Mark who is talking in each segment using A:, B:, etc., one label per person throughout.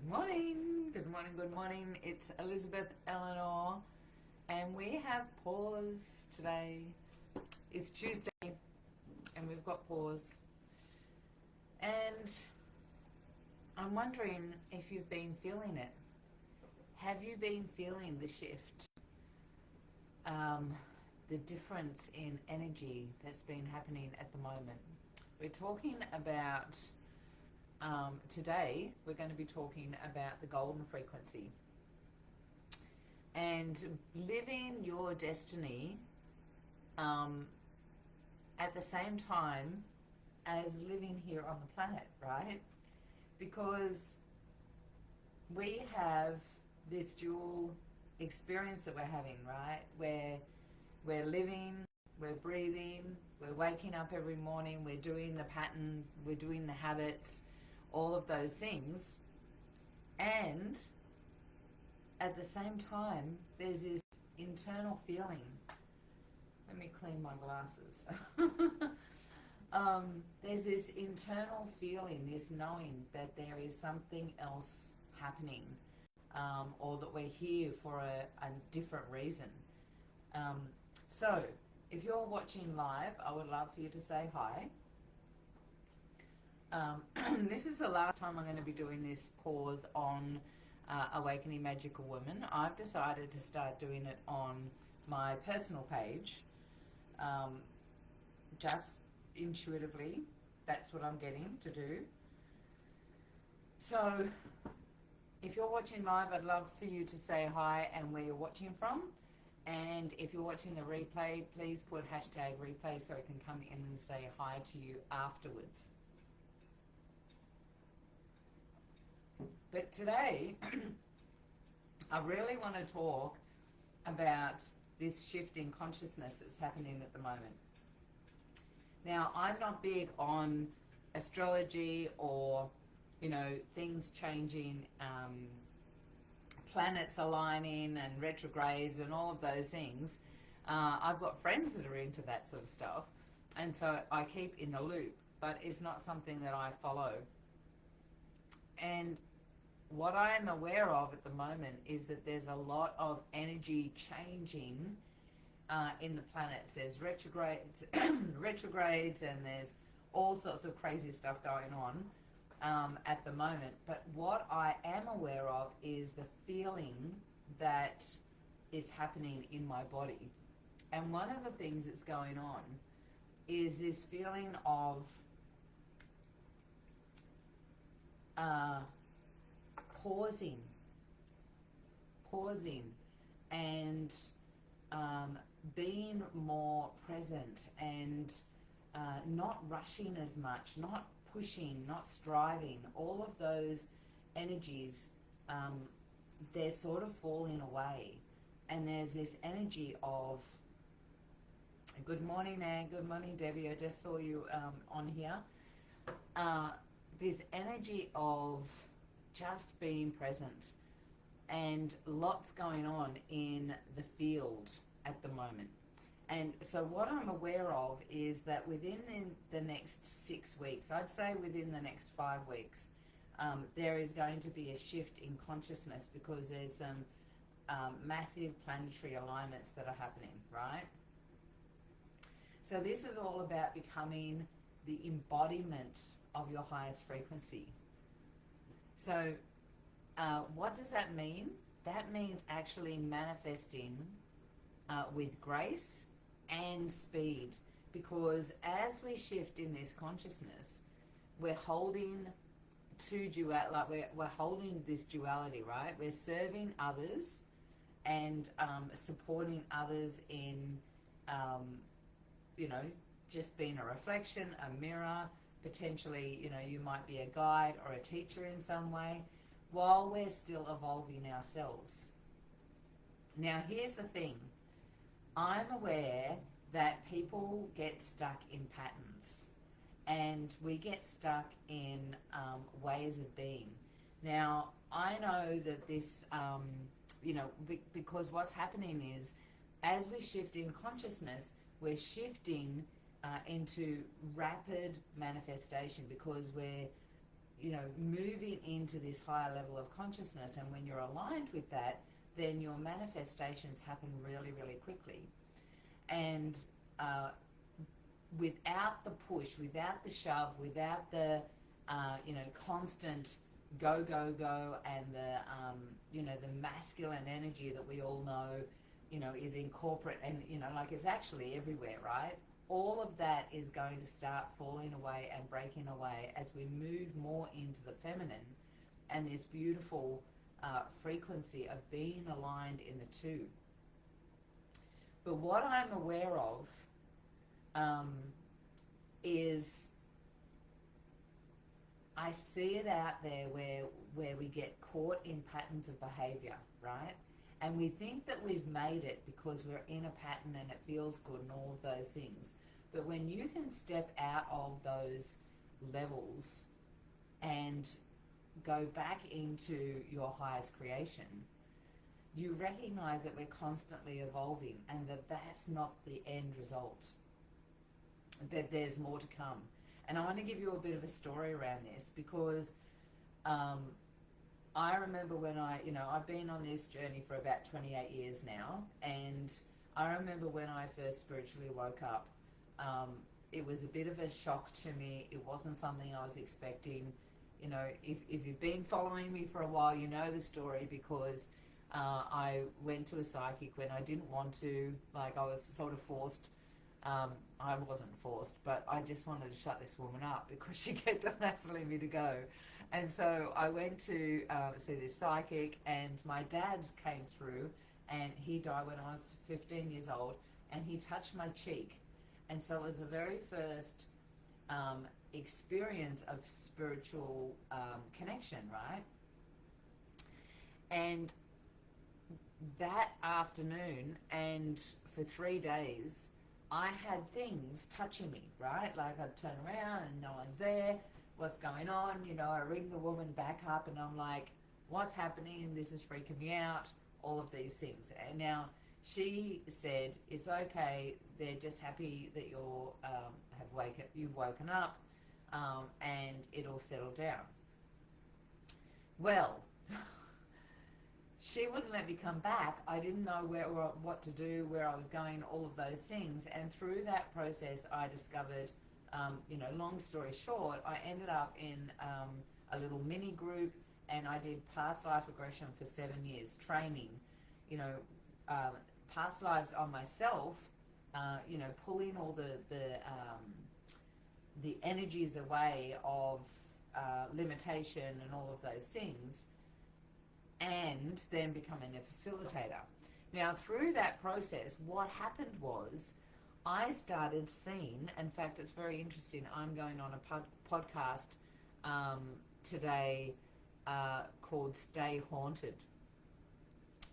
A: Good morning, good morning. It's Elizabeth Elenor, and we have pause today. It's Tuesday, and we've got pause. And I'm wondering if you've been feeling it. Have you been feeling the shift? The difference in energy that's been happening at the moment. We're talking about today we're going to be talking about the golden frequency and living your destiny at the same time as living here on the planet, right? Because we have this dual experience that we're having, right? Where we're living, we're breathing, we're waking up every morning, we're doing the pattern, we're doing the habits, all of those things. And at the same time, there's this internal feeling. Let me clean my glasses. There's this internal feeling, this knowing that there is something else happening, or that we're here for a different reason. So, if you're watching live, I would love for you to say hi. This is the last time I'm going to be doing this pause on Awakening Magical Woman. I've decided to start doing it on my personal page. Just intuitively, that's what I'm getting to do. So, if you're watching live, I'd love for you to say hi and where you're watching from. And if you're watching the replay, please put hashtag replay so I can come in and say hi to you afterwards. But today, I really want to talk about this shift in consciousness that's happening at the moment. Now, I'm not big on astrology or, things changing, planets aligning and retrogrades and all of those things. I've got friends that are into that sort of stuff, and so I keep in the loop, but it's not something that I follow. And what I am aware of at the moment is that there's a lot of energy changing in the planets. There's retrogrades, and there's all sorts of crazy stuff going on at the moment. But what I am aware of is the feeling that is happening in my body. And one of the things that's going on is this feeling of pausing and being more present and not rushing as much, not pushing, not striving. All of those energies, they're sort of falling away. And there's this energy of, good morning, Anne, good morning, Debbie, I just saw you on here. This energy of just being present, and lots going on in the field at the moment. And so what I'm aware of is that within the next 6 weeks, I'd say within the next 5 weeks, there is going to be a shift in consciousness because there's some massive planetary alignments that are happening, right? So this is all about becoming the embodiment of your highest frequency. So what does that mean? That means actually manifesting with grace and speed, because as we shift in this consciousness, we're holding we're holding this duality, right? We're serving others and supporting others in just being a reflection, a mirror. Potentially, you might be a guide or a teacher in some way, while we're still evolving ourselves. Now, here's the thing. I'm aware that people get stuck in patterns, and we get stuck in ways of being. Now, I know that this, because what's happening is, as we shift in consciousness, we're shifting into rapid manifestation, because we're moving into this higher level of consciousness. And when you're aligned with that, then your manifestations happen really, really quickly. And without the push, without the shove, without the constant go, go, go, and the masculine energy that we all know, is in corporate, and it's actually everywhere, right? All of that is going to start falling away and breaking away as we move more into the feminine and this beautiful frequency of being aligned in the two. But what I'm aware of is I see it out there where we get caught in patterns of behavior, right? And we think that we've made it because we're in a pattern and it feels good and all of those things. But when you can step out of those levels and go back into your highest creation, you recognize that we're constantly evolving and that that's not the end result, that there's more to come. And I want to give you a bit of a story around this because I remember when I've been on this journey for about 28 years now, and I remember when I first spiritually woke up, it was a bit of a shock to me. It wasn't something I was expecting. If you've been following me for a while, you know the story, because I went to a psychic when I didn't want to. Like, I was sort of forced. I wasn't forced, but I just wanted to shut this woman up because she kept on asking me to go. And so I went to see this psychic, and my dad came through, and he died when I was 15 years old, and he touched my cheek. And so it was the very first experience of spiritual connection, right? And that afternoon, and for 3 days, I had things touching me, right? Like, I'd turn around and no one's there. What's going on? I ring the woman back up and I'm like, what's happening? This is freaking me out. All of these things. And now she said, it's okay. They're just happy that you've woken up, and it'll settle down. Well, she wouldn't let me come back. I didn't know what to do, where I was going, all of those things. And through that process, I discovered, long story short, I ended up in a little mini group, and I did past life regression for 7 years, training, past lives on myself, pulling all the energies away of limitation and all of those things, and then becoming a facilitator. Now, through that process, what happened was I started seeing, in fact, it's very interesting, I'm going on a podcast today called Stay Haunted.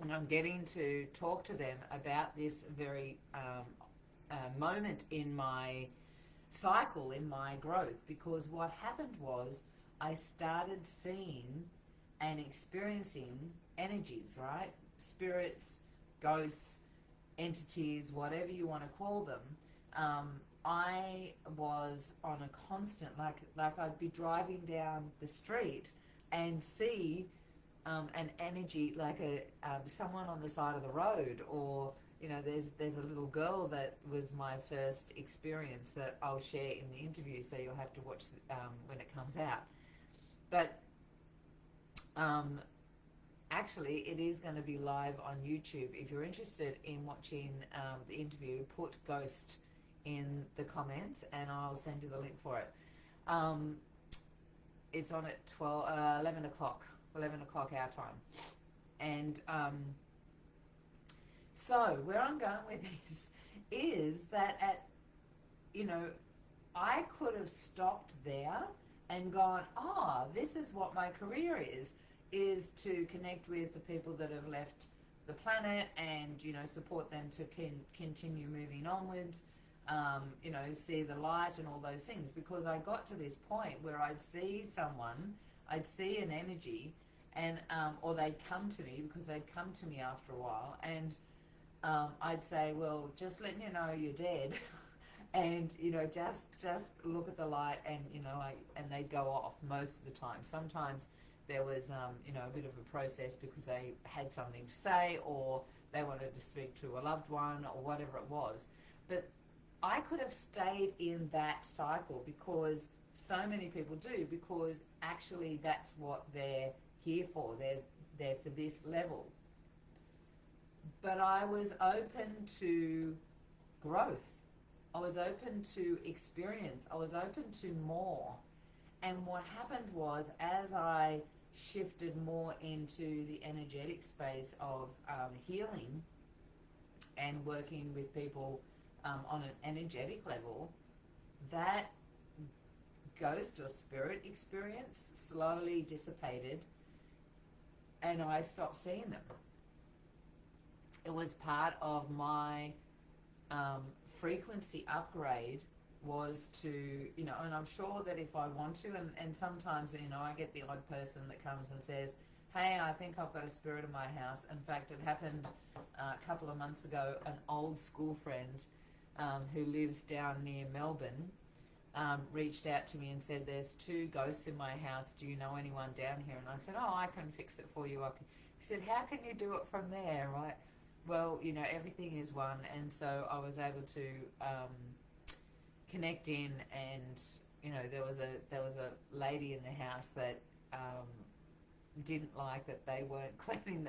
A: And I'm getting to talk to them about this very moment in my cycle, in my growth, because what happened was I started seeing and experiencing energies, right? Spirits, ghosts, entities, whatever you want to call them. I was on a constant, like I'd be driving down the street and see an energy, like someone on the side of the road, or there's a little girl that was my first experience that I'll share in the interview, so you'll have to watch when it comes out. But actually, it is going to be live on YouTube. If you're interested in watching the interview, put Ghost in the comments and I'll send you the link for it. It's on at 11 o'clock our time. And so where I'm going with this is that I could have stopped there and gone, this is what my career is to connect with the people that have left the planet and, support them to continue moving onwards, see the light and all those things. Because I got to this point where I'd see someone, I'd see an energy, and or they'd come to me, because they'd come to me after a while, and I'd say, well, just letting you know you're dead. and you know, just look at the light, and you know, and they go off most of the time. Sometimes there was you know, a bit of a process because they had something to say, or they wanted to speak to a loved one, or whatever it was. But I could have stayed in that cycle, because so many people do, because actually that's what they're here for. They're for this level. But I was open to growth. I was open to experience. I was open to more. And what happened was, as I shifted more into the energetic space of healing and working with people on an energetic level, that ghost or spirit experience slowly dissipated, and I stopped seeing them. It was part of my frequency upgrade, was to, you know, and I'm sure that if I want to, and sometimes, you know, I get the odd person that comes and says, hey, I think I've got a spirit in my house. In fact, it happened a couple of months ago. An old school friend who lives down near Melbourne reached out to me and said, there's 2 ghosts in my house. Do you know anyone down here? And I said, oh, I can fix it for you up here. He said, how can you do it from there, right? Well, you know, everything is one. And so I was able to connect in, and, you know, there was a lady in the house that didn't like that they weren't cleaning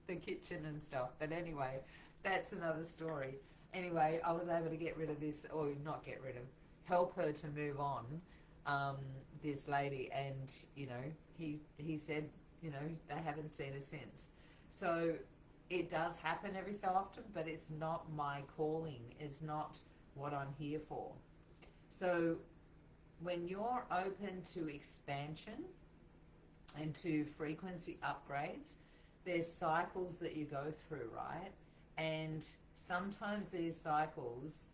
A: the kitchen and stuff. But anyway, that's another story. Anyway, I was able to get rid of this, or not get rid of, help her to move on, this lady. And, you know, he said, you know, they haven't seen her since. So it does happen every so often, but it's not my calling. It's not what I'm here for. So when you're open to expansion and to frequency upgrades, there's cycles that you go through, right? And sometimes these cycles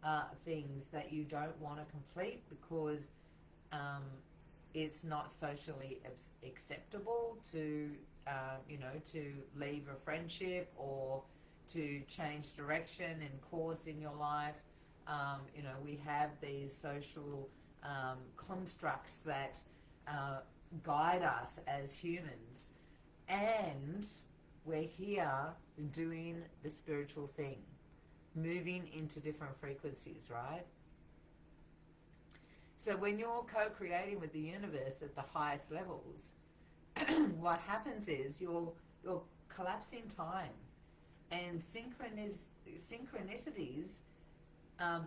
A: are things that you don't want to complete because it's not socially acceptable to, you know, to leave a friendship or to change direction and course in your life. You know, we have these social constructs that guide us as humans, and we're here doing the spiritual thing, moving into different frequencies, right? So when you're co-creating with the universe at the highest levels, what happens is you're collapsing time, and synchronicities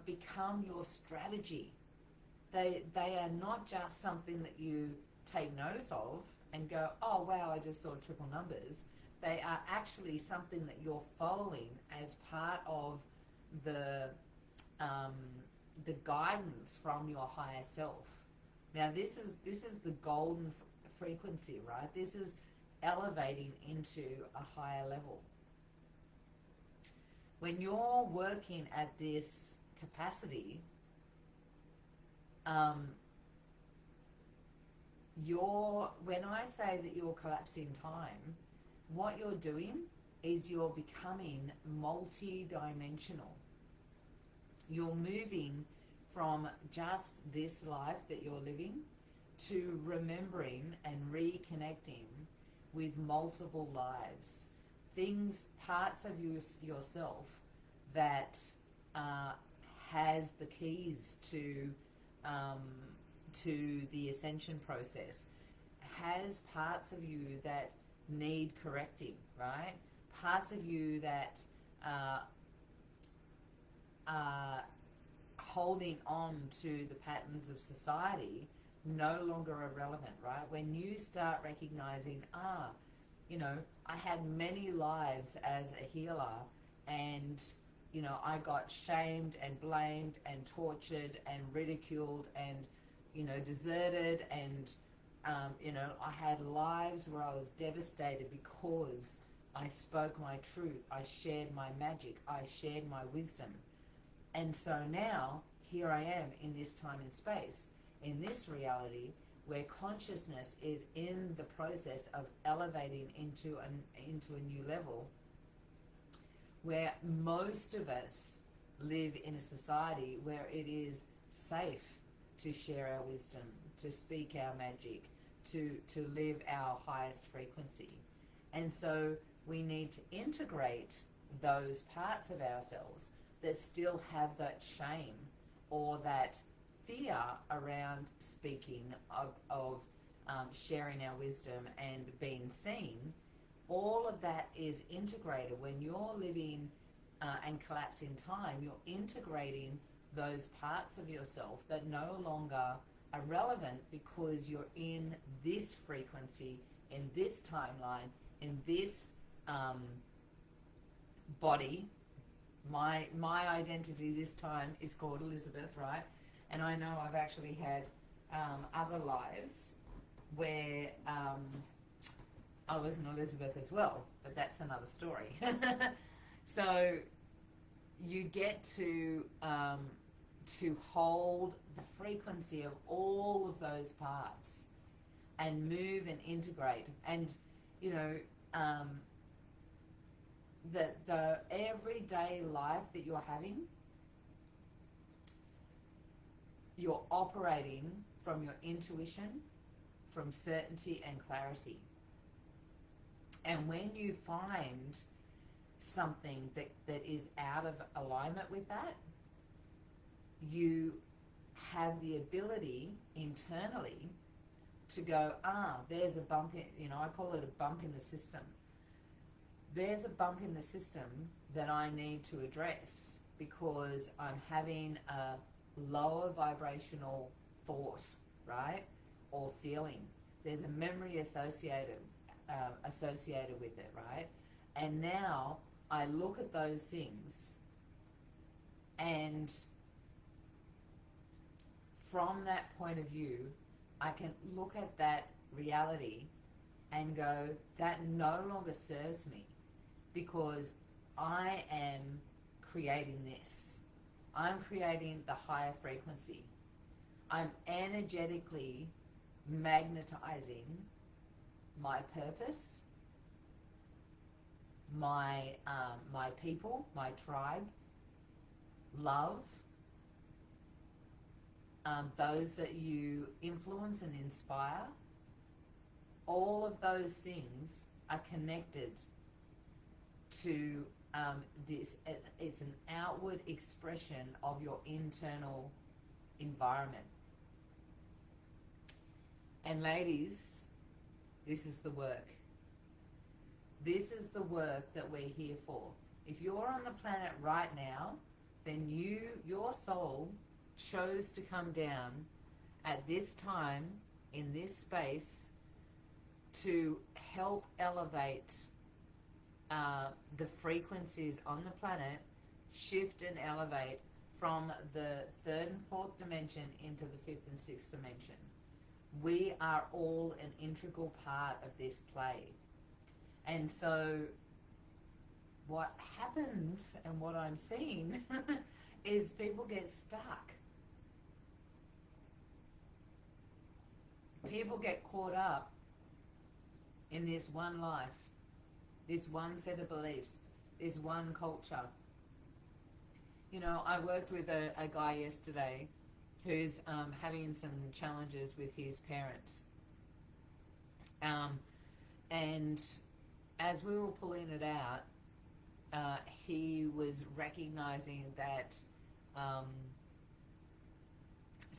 A: become your strategy. They are not just something that you take notice of and go, oh wow, I just saw triple numbers. They are actually something that you're following as part of the guidance from your higher self. Now this is the golden frequency, right? This is elevating into a higher level. When you're working at this capacity, when I say that you're collapsing time, what you're doing is you're becoming multi-dimensional. You're moving from just this life that you're living to remembering and reconnecting with multiple lives. Things, parts of yourself that has the keys to the ascension process, has parts of you that need correcting, right? Parts of you that are holding on to the patterns of society no longer are relevant, right? When you start recognizing, you know, I had many lives as a healer, and, you know, I got shamed and blamed and tortured and ridiculed and, you know, deserted, and, you know, I had lives where I was devastated because I spoke my truth, I shared my magic, I shared my wisdom. And so now, here I am in this time and space, in this reality, where consciousness is in the process of elevating into a new level, where most of us live in a society where it is safe to share our wisdom, to speak our magic, to live our highest frequency. And so we need to integrate those parts of ourselves that still have that shame or that fear around speaking, of sharing our wisdom and being seen. All of that is integrated. When you're living and collapsing time, you're integrating those parts of yourself that no longer are relevant because you're in this frequency, in this timeline, in this body. My identity this time is called Elizabeth, right? And I know I've actually had other lives where I was an Elizabeth as well, but that's another story. So you get to hold the frequency of all of those parts and move and integrate. And you know, the everyday life that you're having, you're operating from your intuition, from certainty and clarity. And when you find something that is out of alignment with that, you have the ability internally to go, there's a bump in, I call it a bump in the system. There's a bump in the system that I need to address because I'm having a lower vibrational thought, right? Or feeling. There's a memory associated with it, right? And now I look at those things, and from that point of view, I can look at that reality and go, that no longer serves me because I am creating this. I'm creating the higher frequency. I'm energetically magnetizing my purpose, my people, my tribe, love, those that you influence and inspire. All of those things are connected to this. It's an outward expression of your internal environment. And ladies, this is the work. This is the work that we're here for. If you're on the planet right now, then your soul chose to come down at this time, in this space, to help elevate the frequencies on the planet, shift and elevate from the third and fourth dimension into the fifth and sixth dimension. We are all an integral part of this play. And so what happens, and what I'm seeing, is people get stuck. People get caught up in this one life, this one set of beliefs, this one culture. I worked with a guy yesterday who's having some challenges with his parents. And as we were pulling it out, he was recognizing that,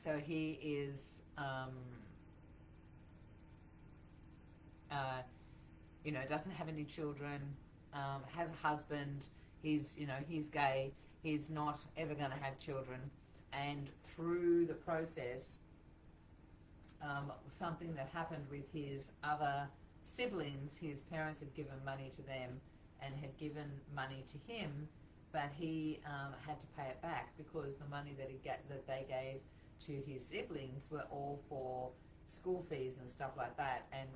A: so he is, doesn't have any children, has a husband, he's gay, he's not ever going to have children. And through the process, something that happened with his other siblings, his parents had given money to them and had given money to him, but he had to pay it back because the money that they gave to his siblings were all for school fees and stuff like that, and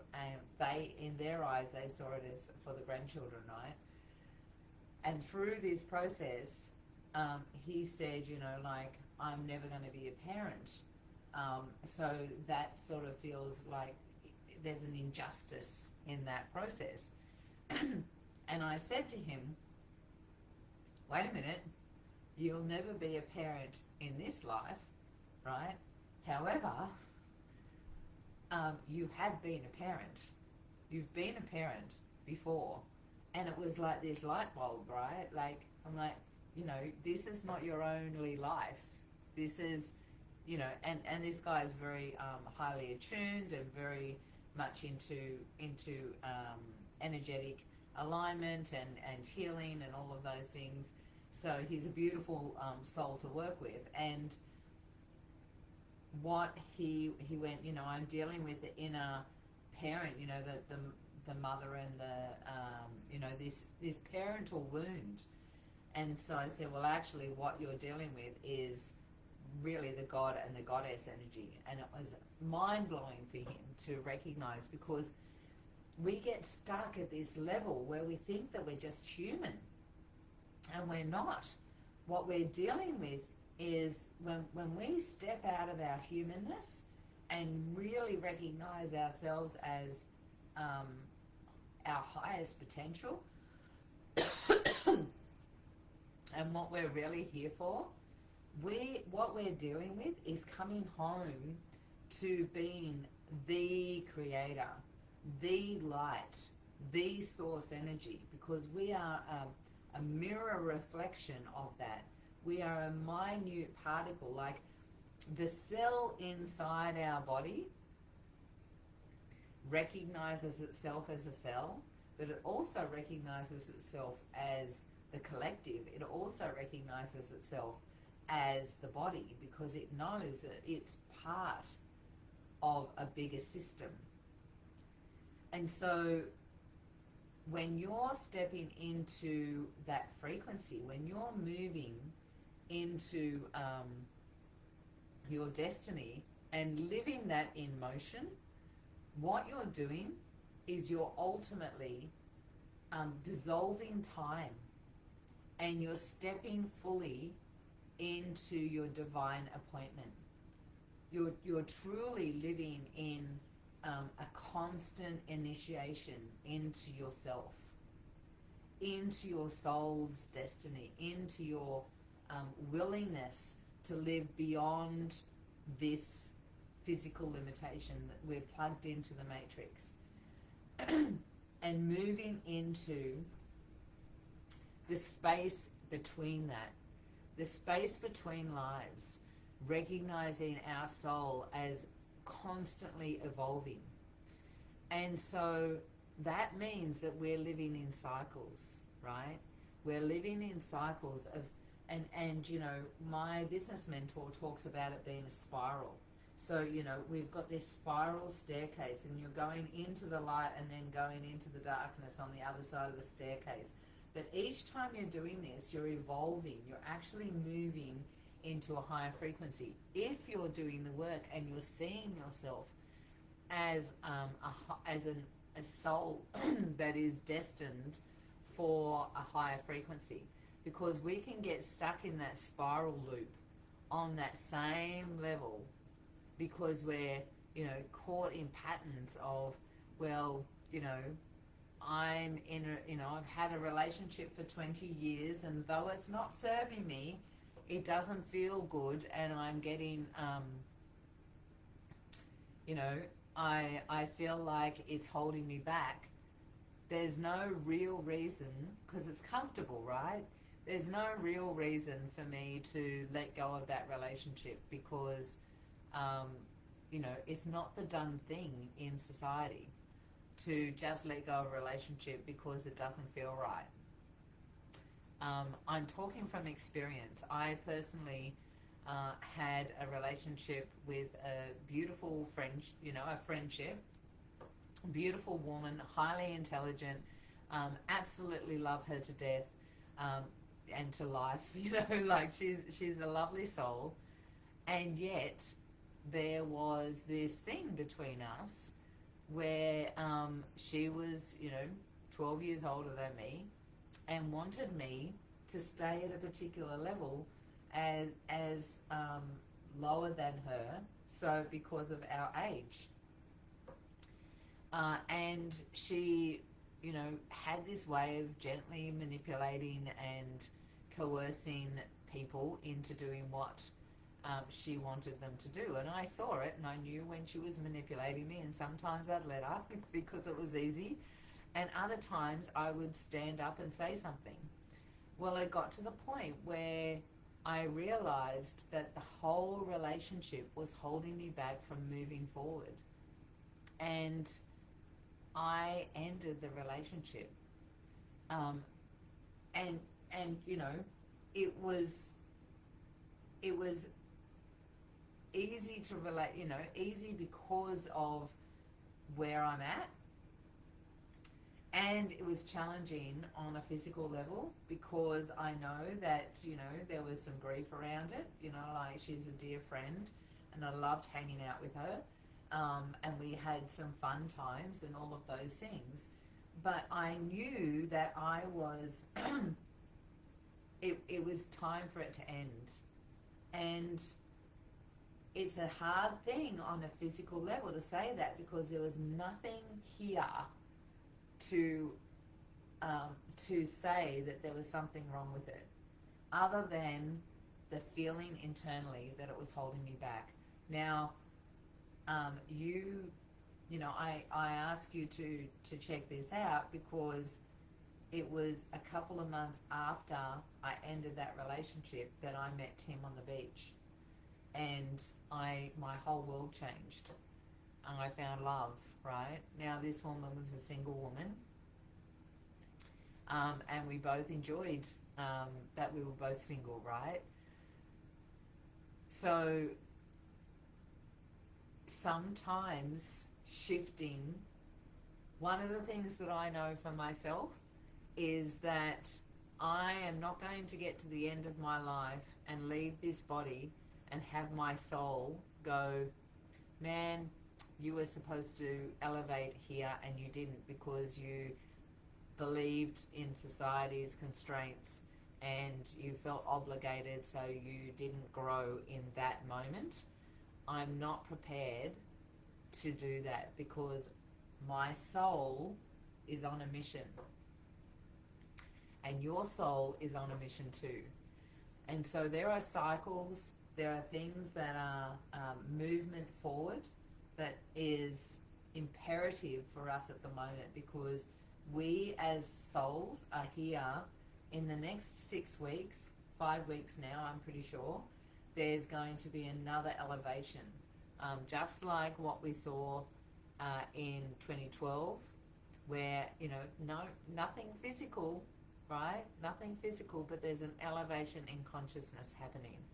A: they, in their eyes, they saw it as for the grandchildren, right? And through this process, he said, I'm never going to be a parent. So that sort of feels like there's an injustice in that process. And I said to him, wait a minute, You'll never be a parent in this life, right? However, you have been a parent. You've been a parent before. And it was like this light bulb, right? Like, I'm like, you know, this is not your only life. This is, you know, and this guy is very highly attuned and very much into energetic alignment and healing and all of those things. So he's a beautiful soul to work with. And what he went, you know, I'm dealing with the inner parent, you know, the mother and the you know, this parental wound. And so I said, well, actually what you're dealing with is really the God and the goddess energy. And it was mind-blowing for him to recognize, because we get stuck at this level where we think that we're just human, and we're not. What we're dealing with is when we step out of our humanness and really recognize ourselves as our highest potential and what we're really here for, what we're dealing with is coming home to being the creator, the light, the source energy, because we are a mirror reflection of that. We are a minute particle, like the cell inside our body recognizes itself as a cell, but it also recognizes itself as the collective. It also recognizes itself as the body, because it knows that it's part of a bigger system. And so when you're stepping into that frequency, when you're moving into your destiny and living that in motion, what you're doing is you're ultimately dissolving time, and you're stepping fully into your divine appointment. You're truly living in a constant initiation into yourself, into your soul's destiny, into your willingness to live beyond this physical limitation that we're plugged into the matrix, and moving into the space between that, the space between lives, recognizing our soul as constantly evolving. And so that means that we're living in cycles, right? We're living in cycles of, and you know, my business mentor talks about it being a spiral. So, you know, we've got this spiral staircase, and you're going into the light and then going into the darkness on the other side of the staircase. But each time you're doing this, you're evolving, you're actually moving into a higher frequency. If you're doing the work and you're seeing yourself as a soul that is destined for a higher frequency, because we can get stuck in that spiral loop on that same level, because we're, you know, caught in patterns of, well, you know, I'm in a, you know, I've had a relationship for 20 years, and though it's not serving me, it doesn't feel good, and I'm getting, you know, I feel like it's holding me back. There's no real reason, because it's comfortable, right? There's no real reason for me to let go of that relationship, because, you know, it's not the done thing in society to just let go of a relationship because it doesn't feel right. I'm talking from experience. I personally had a relationship with a beautiful friendship, beautiful woman, highly intelligent, absolutely love her to death, and to life, you know, like she's a lovely soul. And yet there was this thing between us where she was, you know, 12 years older than me, and wanted me to stay at a particular level as lower than her, so because of our age. And she, you know, had this way of gently manipulating and coercing people into doing what she wanted them to do. And I saw it, and I knew when she was manipulating me, and sometimes I'd let her because it was easy, and other times I would stand up and say something. Well, it got to the point where I realized that the whole relationship was holding me back from moving forward. And I ended the relationship. And you know, it was easy to relate, you know, easy because of where I'm at. And it was challenging on a physical level because I know that, you know, there was some grief around it. You know, like, she's a dear friend and I loved hanging out with her. And we had some fun times and all of those things. But I knew that I was, it was time for it to end. And it's a hard thing on a physical level to say that, because there was nothing here to say that there was something wrong with it, other than the feeling internally that it was holding me back. Now, you know, I ask you to check this out, because it was a couple of months after I ended that relationship that I met Tim on the beach, and my whole world changed, and I found love. Right now, this woman was a single woman, and we both enjoyed that we were both single, right? So sometimes shifting, one of the things that I know for myself is that I am not going to get to the end of my life and leave this body and have my soul go, man, you were supposed to elevate here and you didn't, because you believed in society's constraints and you felt obligated, so you didn't grow in that moment. I'm not prepared to do that, because my soul is on a mission, and your soul is on a mission too. And so there are cycles, there are things that are movement forward that is imperative for us at the moment, because we as souls are here in the next 6 weeks, 5 weeks now, I'm pretty sure, there's going to be another elevation. Just like what we saw in 2012, where, you know, nothing physical, right? Nothing physical, but there's an elevation in consciousness happening.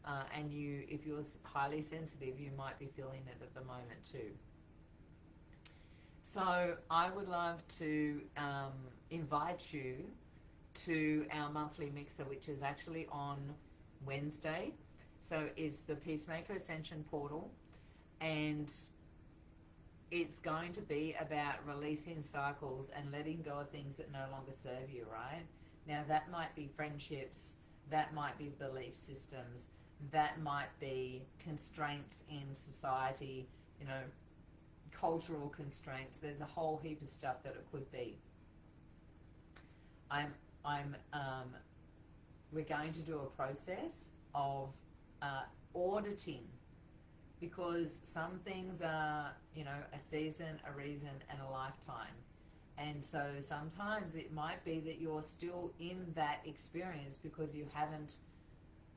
A: And if you're highly sensitive, you might be feeling it at the moment too. So I would love to invite you to our monthly mixer, which is actually on Wednesday. So it's the Peacemaker Ascension portal, and it's going to be about releasing cycles and letting go of things that no longer serve you, right? Now, that might be friendships, that might be belief systems, that might be constraints in society, you know, cultural constraints. There's a whole heap of stuff that it could be. We're going to do a process of auditing, because some things are, you know, a season, a reason, and a lifetime. And so sometimes it might be that you're still in that experience because you haven't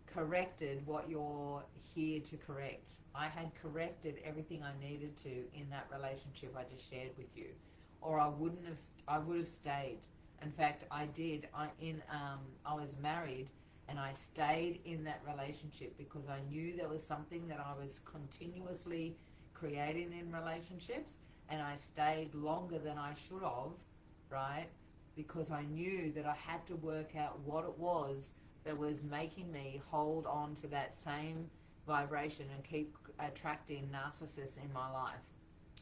A: corrected what you're here to correct. I had corrected everything I needed to in that relationship I just shared with you, or I would have stayed. In fact, I did. I was married, and I stayed in that relationship because I knew there was something that I was continuously creating in relationships, and I stayed longer than I should have, right? Because I knew that I had to work out what it was that was making me hold on to that same vibration and keep attracting narcissists in my life.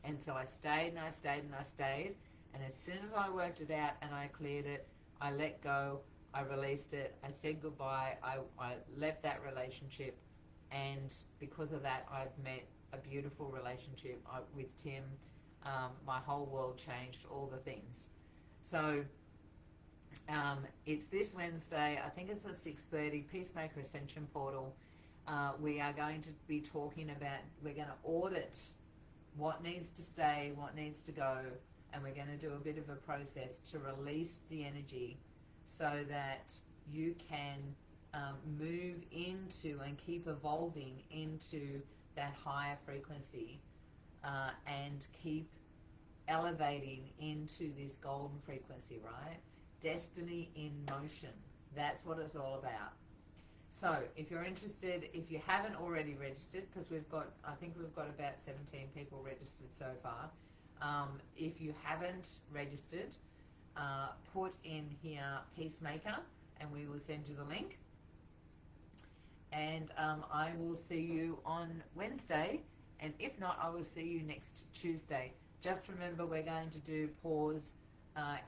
A: And so I stayed and I stayed and I stayed. And as soon as I worked it out and I cleared it, I let go, I released it, I said goodbye, I left that relationship. And because of that, I've met a beautiful relationship with Tim. My whole world changed, all the things. So It's this Wednesday. I think it's at 6:30. Peacemaker Ascension Portal. We are going to be talking about. We're going to audit what needs to stay, what needs to go, and we're going to do a bit of a process to release the energy, so that you can move into and keep evolving into that higher frequency, and keep elevating into this golden frequency, right? Destiny in motion. That's what it's all about. So if you're interested, if you haven't already registered, because I think we've got about 17 people registered so far. If you haven't registered, put in here Peacemaker and we will send you the link. And I will see you on Wednesday. And if not, I will see you next Tuesday. Just remember, we're going to do pause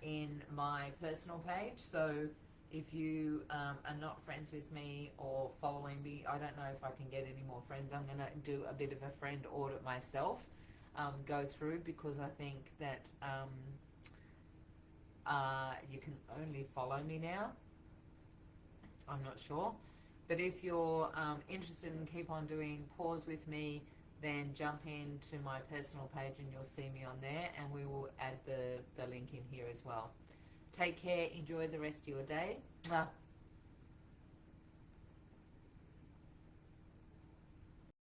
A: in my personal page. So if you are not friends with me or following me, I don't know if I can get any more friends. I'm going to do a bit of a friend audit myself, go through, because I think that you can only follow me now. I'm not sure. But if you're interested in keep on doing pause with me, then jump into my personal page and you'll see me on there, and we will add the link in here as well. Take care. Enjoy the rest of your day.